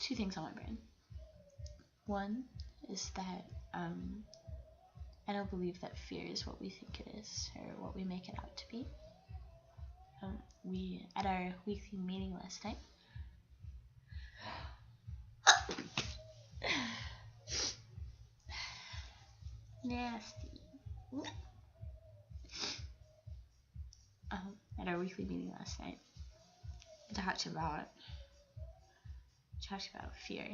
two things on my brain. One is that I don't believe that fear is what we think it is or what we make it out to be. We, at our weekly meeting last night, nasty. At our weekly meeting last night, we talked about fear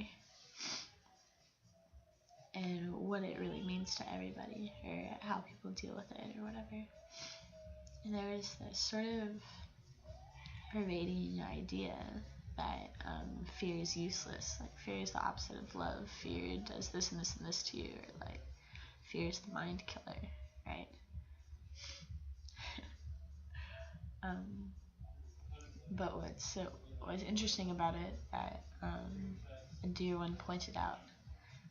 and what it really means to everybody, or how people deal with it, or whatever. And there was this sort of pervading idea that fear is useless. Like, fear is the opposite of love. Fear does this and this and this to you, or like, fear is the mind killer, right? But what's interesting about it that a dear one pointed out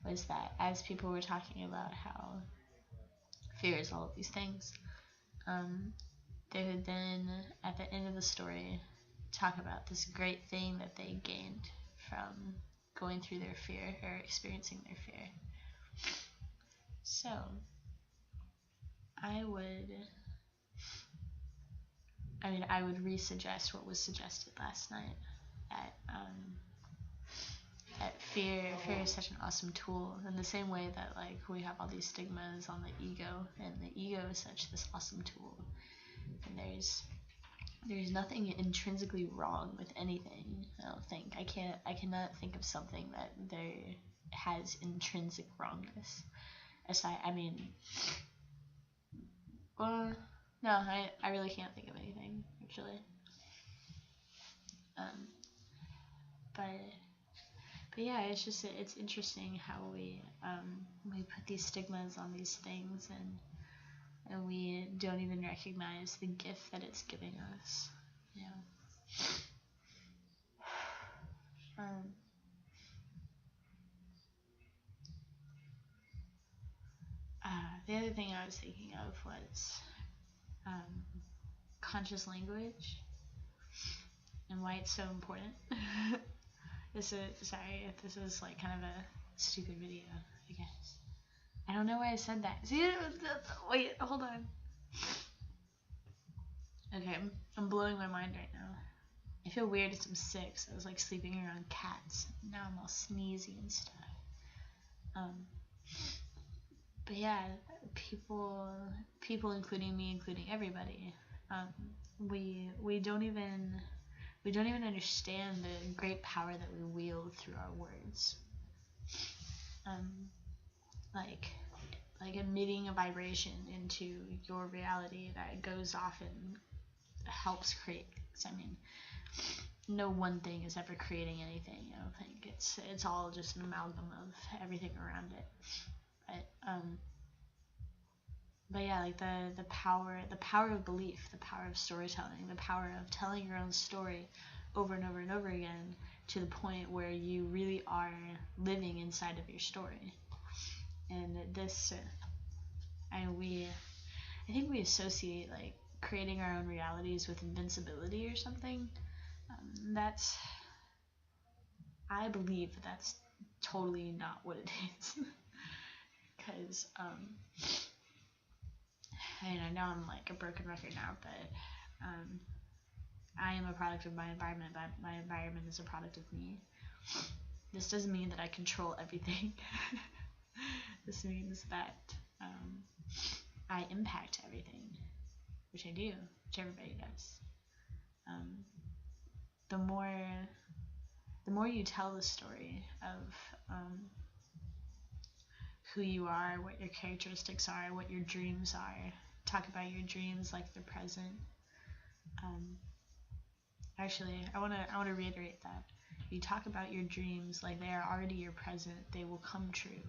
was that as people were talking about how fear is all of these things, they would then, at the end of the story, talk about this great thing that they gained from going through their fear or experiencing their fear. So, I would re-suggest what was suggested last night. That fear is such an awesome tool, in the same way that like we have all these stigmas on the ego, and the ego is such this awesome tool. And there's nothing intrinsically wrong with anything. I don't think I cannot think of something that there has intrinsic wrongness. No, I really can't think of anything, actually. But yeah, it's interesting how we put these stigmas on these things, and we don't even recognize the gift that it's giving us. Yeah. The other thing I was thinking of was conscious language and why it's so important. Sorry if this is like kind of a stupid video, I guess. I don't know why I said that. See, wait, hold on. Okay, I'm blowing my mind right now. I feel weird because I'm sick, so I was like sleeping around cats. Now I'm all sneezy and stuff. But yeah, people, including me, including everybody, we don't even understand the great power that we wield through our words. Like emitting a vibration into your reality that goes off and helps create things. I mean, no one thing is ever creating anything. I don't think it's all just an amalgam of everything around it. But yeah, like the power of belief, the power of storytelling, the power of telling your own story over and over and over again, to the point where you really are living inside of your story. And this, I think we associate like creating our own realities with invincibility or something. I believe that's totally not what it is. Because I know I'm like a broken record now, but I am a product of my environment, but my environment is a product of me. This doesn't mean that I control everything. This means that I impact everything, which I do, which everybody does. The more you tell the story of who you are, what your characteristics are, what your dreams are, talk about your dreams like they're present. Actually, I want to reiterate that. You talk about your dreams like they are already your present, they will come true.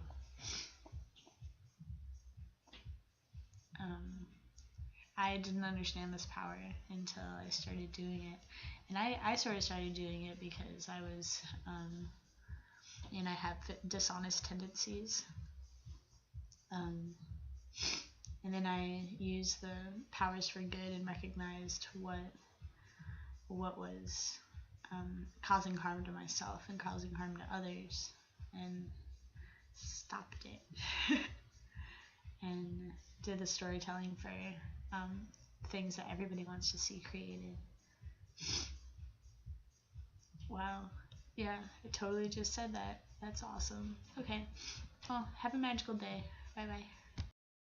I didn't understand this power until I started doing it. And I sort of started doing it because I was, I have dishonest tendencies. And then I used the powers for good and recognized what was causing harm to myself and causing harm to others, and stopped it. And did the storytelling for things that everybody wants to see created. Wow. Yeah, I totally just said that. That's awesome. Okay. Well, have a magical day. Bye bye.